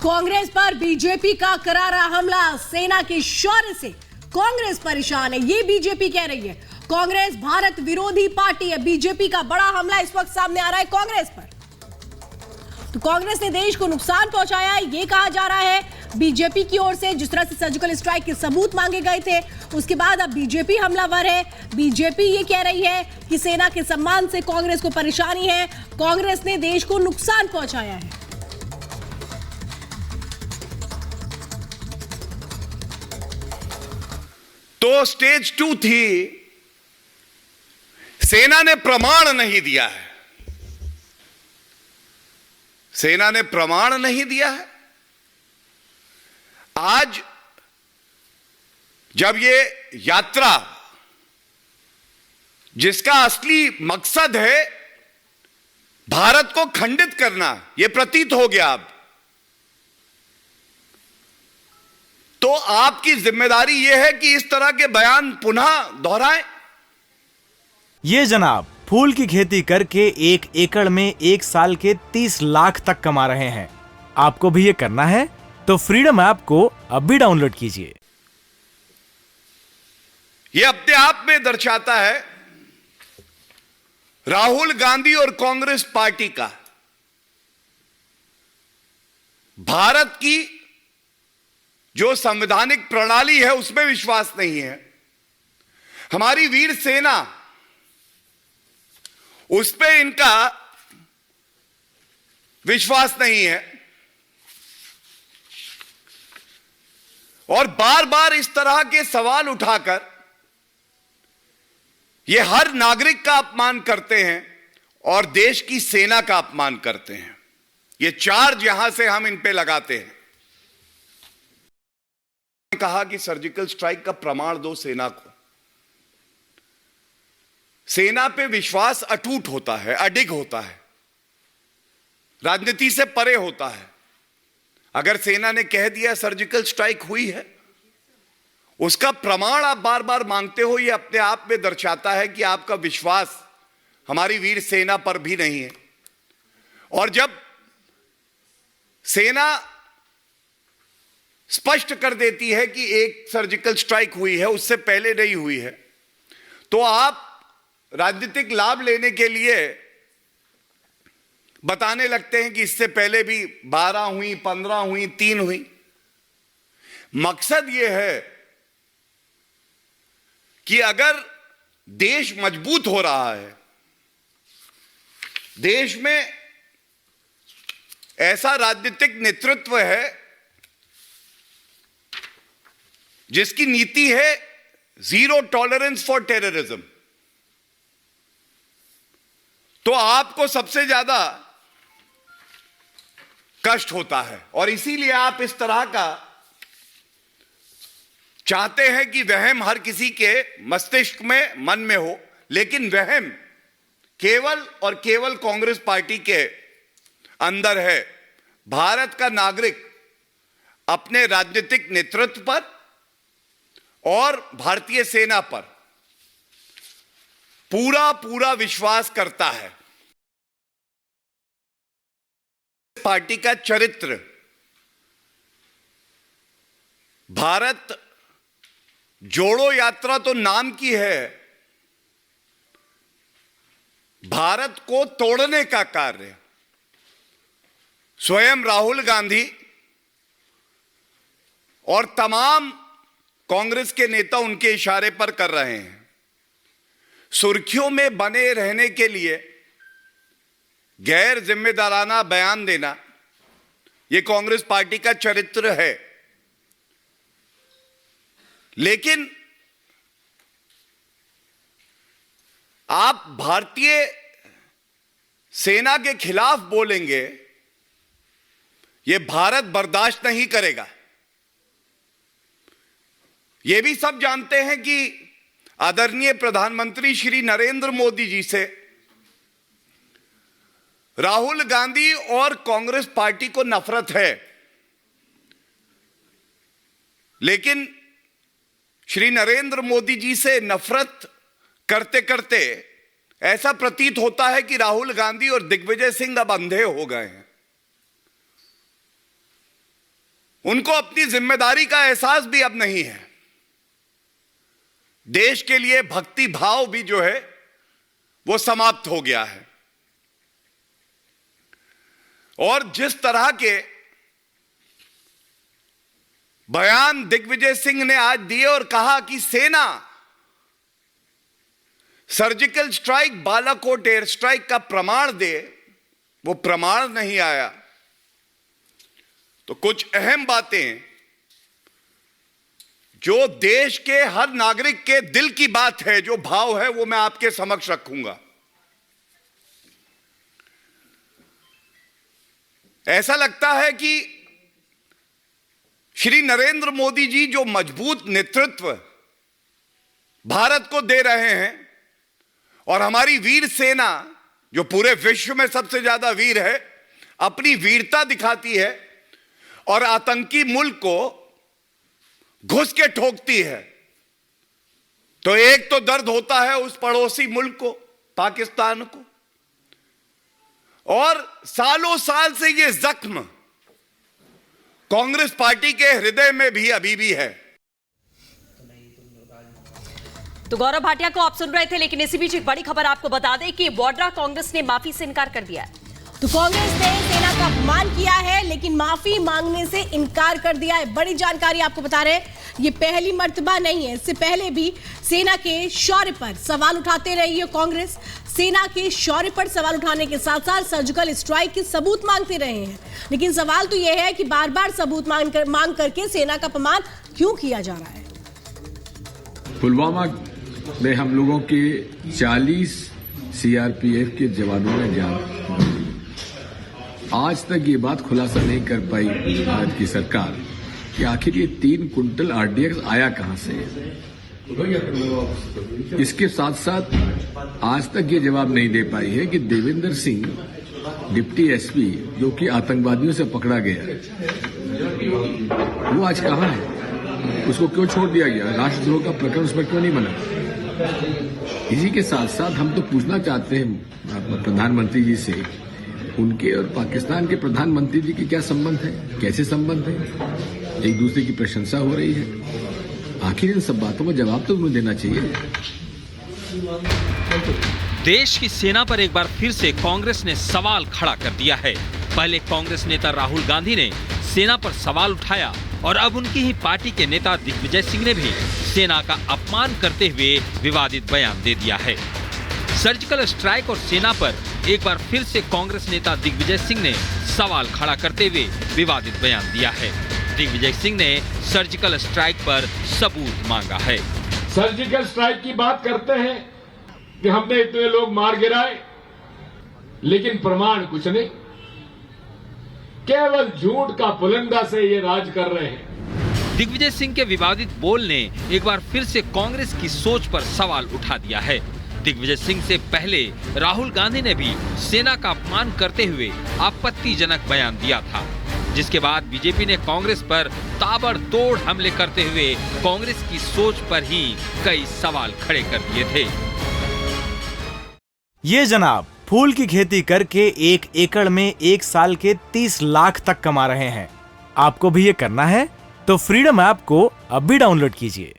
कांग्रेस पर बीजेपी का करारा हमला, सेना के शौर्य से कांग्रेस परेशान है, ये बीजेपी कह रही है। कांग्रेस भारत विरोधी पार्टी है। बीजेपी का बड़ा हमला इस वक्त सामने आ रहा है कांग्रेस पर। तो कांग्रेस ने देश को नुकसान पहुंचाया है, ये कहा जा रहा है बीजेपी की ओर से। जिस तरह से सर्जिकल स्ट्राइक के सबूत मांगे गए थे, उसके बाद अब बीजेपी हमलावर है। बीजेपी ये कह रही है कि सेना के सम्मान से कांग्रेस को परेशानी है, कांग्रेस ने देश को नुकसान पहुंचाया है। तो स्टेज 2 थी, सेना ने प्रमाण नहीं दिया है। सेना ने प्रमाण नहीं दिया है। आज जब ये यात्रा, जिसका असली मकसद है भारत को खंडित करना, यह प्रतीत हो गया अब, तो आपकी जिम्मेदारी यह है कि इस तरह के बयान पुनः दोहराएं। ये जनाब फूल की खेती करके 1 एकड़ में 1 साल के 30 लाख तक कमा रहे हैं। आपको भी ये करना है तो फ्रीडम ऐप को अब भी डाउनलोड कीजिए। यह अपने आप में दर्शाता है राहुल गांधी और कांग्रेस पार्टी का भारत की जो संवैधानिक प्रणाली है उसमें विश्वास नहीं है। हमारी वीर सेना, उस पे इनका विश्वास नहीं है। और बार बार इस तरह के सवाल उठाकर ये हर नागरिक का अपमान करते हैं और देश की सेना का अपमान करते हैं। ये चार्ज यहां से हम इन पे लगाते हैं। कहा कि सर्जिकल स्ट्राइक का प्रमाण दो सेना को। सेना पे विश्वास अटूट होता है, अडिग होता है, राजनीति से परे होता है। अगर सेना ने कह दिया सर्जिकल स्ट्राइक हुई है, उसका प्रमाण आप बार बार मांगते हो, यह अपने आप में दर्शाता है कि आपका विश्वास हमारी वीर सेना पर भी नहीं है। और जब सेना स्पष्ट कर देती है कि एक सर्जिकल स्ट्राइक हुई है, उससे पहले नहीं हुई है, तो आप राजनीतिक लाभ लेने के लिए बताने लगते हैं कि इससे पहले भी 12 हुई, 15 हुई, 3 हुई। मकसद यह है कि अगर देश मजबूत हो रहा है, देश में ऐसा राजनीतिक नेतृत्व है जिसकी नीति है जीरो टॉलरेंस फॉर टेररिज्म, तो आपको सबसे ज्यादा कष्ट होता है। और इसीलिए आप इस तरह का चाहते हैं कि वहम हर किसी के मस्तिष्क में, मन में हो, लेकिन वहम केवल और केवल कांग्रेस पार्टी के अंदर है। भारत का नागरिक अपने राजनीतिक नेतृत्व पर और भारतीय सेना पर पूरा पूरा विश्वास करता है। पार्टी का चरित्र, भारत जोड़ो यात्रा तो नाम की है, भारत को तोड़ने का कार्य स्वयं राहुल गांधी और तमाम कांग्रेस के नेता उनके इशारे पर कर रहे हैं। सुर्खियों में बने रहने के लिए गैर जिम्मेदाराना बयान देना, यह कांग्रेस पार्टी का चरित्र है। लेकिन आप भारतीय सेना के खिलाफ बोलेंगे, यह भारत बर्दाश्त नहीं करेगा। यह भी सब जानते हैं कि आदरणीय प्रधानमंत्री श्री नरेंद्र मोदी जी से राहुल गांधी और कांग्रेस पार्टी को नफरत है। लेकिन श्री नरेंद्र मोदी जी से नफरत करते करते ऐसा प्रतीत होता है कि राहुल गांधी और दिग्विजय सिंह अब अंधे हो गए हैं। उनको अपनी जिम्मेदारी का एहसास भी अब नहीं है। देश के लिए भक्ति भाव भी जो है वो समाप्त हो गया है। और जिस तरह के बयान दिग्विजय सिंह ने आज दिए और कहा कि सेना surgical strike, Balakot air strike का प्रमाण दे, वो प्रमाण नहीं आया। तो कुछ अहम बातें जो देश के हर नागरिक के दिल की बात है, जो भाव है, वो मैं आपके समक्ष रखूंगा। ऐसा लगता है कि श्री नरेंद्र मोदी जी जो मजबूत नेतृत्व भारत को दे रहे हैं और हमारी वीर सेना जो पूरे विश्व में सबसे ज्यादा वीर है, अपनी वीरता दिखाती है और आतंकी मुल्क को घुस के ठोकती है, तो एक तो दर्द होता है उस पड़ोसी मुल्क को, पाकिस्तान को, और सालों साल से ये जख्म कांग्रेस पार्टी के हृदय में भी अभी भी है। तो गौरव भाटिया को आप सुन रहे थे, लेकिन इसी बीच एक बड़ी खबर आपको बता दें कि वाड्रा कांग्रेस ने माफी से इनकार कर दिया है। तो कांग्रेस ने सेना का अपमान किया है लेकिन माफी मांगने से इनकार कर दिया है। बड़ी जानकारी आपको बता रहे हैं, ये पहली मर्तबा नहीं है, इससे पहले भी सेना के शौर्य पर सवाल उठाते रही है कांग्रेस। सेना के शौर्य पर सवाल उठाने के साथ साथ सर्जिकल स्ट्राइक के सबूत मांगते रहे हैं, लेकिन सवाल तो यह है कि बार बार सबूत मांग करके सेना का अपमान क्यों किया जा रहा है। पुलवामा में हम लोगों के 40 सीआरपीएफ के जवानों ने जान, आज तक ये बात खुलासा नहीं कर पाई भारत की सरकार कि आखिर ये 3 कुंटल आरडीएक्स आया कहां से। इसके साथ साथ आज तक ये जवाब नहीं दे पाई है कि देवेंद्र सिंह डिप्टी एसपी जो कि आतंकवादियों से पकड़ा गया, वो आज कहां है, उसको क्यों छोड़ दिया गया, राष्ट्रद्रोह का प्रकरण उस पर क्यों नहीं बना। इसी के साथ साथ हम तो पूछना चाहते हैं प्रधानमंत्री जी से, उनके और पाकिस्तान के प्रधानमंत्री जी के क्या संबंध है, कैसे संबंध है, एक दूसरे की प्रशंसा हो रही है, आखिर इन सब बातों का जवाब तो उन्हें देना चाहिए। देश की सेना पर एक बार फिर से कांग्रेस ने सवाल खड़ा कर दिया है। पहले कांग्रेस नेता राहुल गांधी ने सेना पर सवाल उठाया और अब उनकी ही पार्टी के नेता दिग्विजय सिंह ने भी सेना का अपमान करते हुए विवादित बयान दे दिया है। सर्जिकल स्ट्राइक और सेना पर एक बार फिर से कांग्रेस नेता दिग्विजय सिंह ने सवाल खड़ा करते हुए विवादित बयान दिया है। दिग्विजय सिंह ने सर्जिकल स्ट्राइक पर सबूत मांगा है। सर्जिकल स्ट्राइक की बात करते हैं कि हमने इतने लोग मार गिराए, लेकिन प्रमाण कुछ नहीं, केवल झूठ का पुलिंदा से ये राज कर रहे हैं। दिग्विजय सिंह के विवादित बोल ने एक बार फिर से कांग्रेस की सोच पर सवाल उठा दिया है। दिग्विजय सिंह से पहले राहुल गांधी ने भी सेना का अपमान करते हुए आपत्तिजनक बयान दिया था, जिसके बाद बीजेपी ने कांग्रेस पर ताबड़तोड़ हमले करते हुए कांग्रेस की सोच पर ही कई सवाल खड़े कर दिए थे। ये जनाब फूल की खेती करके 1 एकड़ में 1 साल के 30 लाख तक कमा रहे हैं। आपको भी ये करना है तो फ्रीडम ऐप को अब भी डाउनलोड कीजिए।